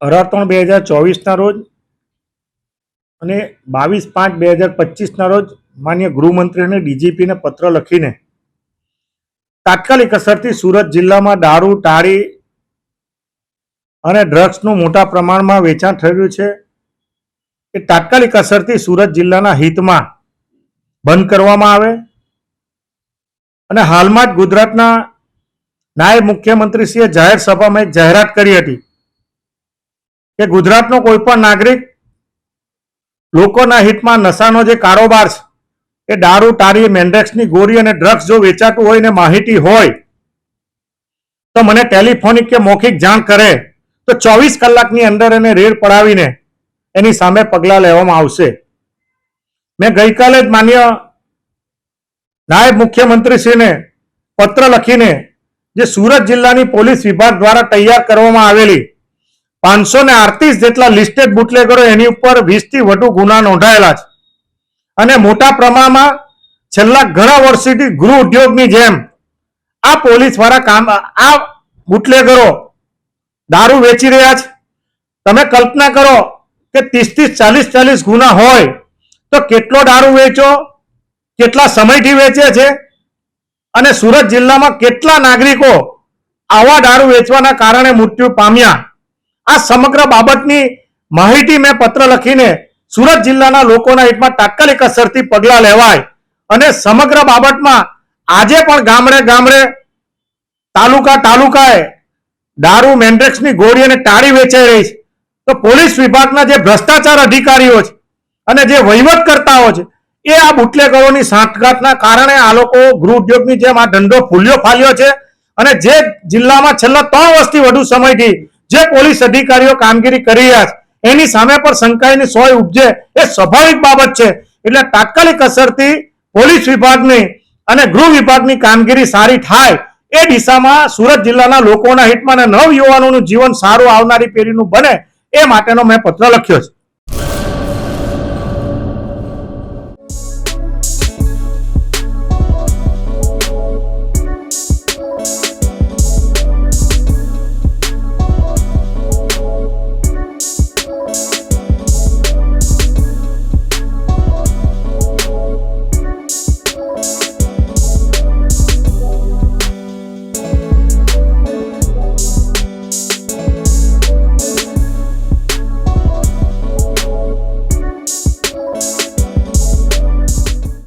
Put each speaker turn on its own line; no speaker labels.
18/3/2024 રોજ અને 22/5/2025 રોજ માન્ય ગૃહમંત્રી અને ડીજીપીને પત્ર લખીને તાત્કાલિક અસરથી સુરત જિલ્લામાં દારૂ, તાળી અને ડ્રગ્સનું મોટા પ્રમાણમાં વેચાણ થઈ રહ્યું છે એ તાત્કાલિક અસરથી સુરત જિલ્લાના હિતમાં બંધ કરવામાં આવે અને હાલમાં જ ગુજરાતના નાયબ મુખ્યમંત્રીશ્રીએ જાહેર સભામાં એક જાહેરાત કરી હતી કે ગુજરાતનો કોઈ પણ નાગરિક લોકોના હિતમાં નશાનો જે કારોબાર છે એ દારૂ, તારી, મેન્ડ્રેક્સની ગોળી અને ડ્રગ્સ જો વેચાતું હોય ને માહિતી હોય તો મને ટેલિફોનિક કે મૌખિક જાણ કરે તો 24 કલાકની અંદર એને રેડ પડાવીને એની સામે પગલાં લેવામાં આવશે. મેં ગઈકાલે જ માન્ય નાયબ મુખ્યમંત્રીશ્રીને પત્ર લખીને જે સુરત જિલ્લાની પોલીસ વિભાગ દ્વારા તૈયાર કરવામાં આવેલી 538 જેટલા લિસ્ટેડ બુટલેગરો એની ઉપર 20 થી વધુ ગુના નોંધાયેલા છે અને મોટા પ્રમાણમાં છેલ્લા ઘણા વર્ષોથી ગૃહ ઉદ્યોગની જેમ આ પોલીસ વાળા આ બુટલેગરો દારૂ વેચી રહ્યા છે. તમે કલ્પના કરો કે 30-40 ગુના હોય તો કેટલો દારૂ વેચો, કેટલા સમયથી વેચે છે અને સુરત જિલ્લામાં કેટલા નાગરિકો આવા દારૂ વેચવાના કારણે મૃત્યુ પામ્યા. આ સમગ્ર બાબતની માહિતી મેં પત્ર લખીને સુરત જિલ્લાના લોકોના હિતમાં તાત્કાલિક અસરથી પગલાં લેવાય અને સમગ્ર બાબતમાં આજે પણ ગામડે ગામડે તાલુકાએ દારૂ, મેન્ડ્રેક્સની ગોળી અને તાળી વેચાઈ રહી છે તો પોલીસ વિભાગના જે ભ્રષ્ટાચાર અધિકારીઓ છે અને જે વહીવટકર્તાઓ છે એ આ બુટલેગરોની સાંઠગાંઠના કારણે આ લોકો ગૃહ ઉદ્યોગની જેમ આ ધંધો ફૂલ્યો ફાલ્યો છે અને જે જિલ્લામાં છેલ્લા 3 વર્ષથી વધુ સમયથી જે પોલીસ અધિકારીઓ કામગીરી કરી રહ્યા છે એની સામે પણ શંકાની સોય ઉપજે એ સ્વાભાવિક બાબત છે. એટલે તાત્કાલિક અસરથી પોલીસ વિભાગની અને ગૃહ વિભાગની કામગીરી સારી થાય એ દિશામાં સુરત જિલ્લાના લોકોના હિતમાં અને નવ યુવાનોનું જીવન સારું આવનારી પેઢીનું બને એ માટેનો મેં પત્ર લખ્યો છે.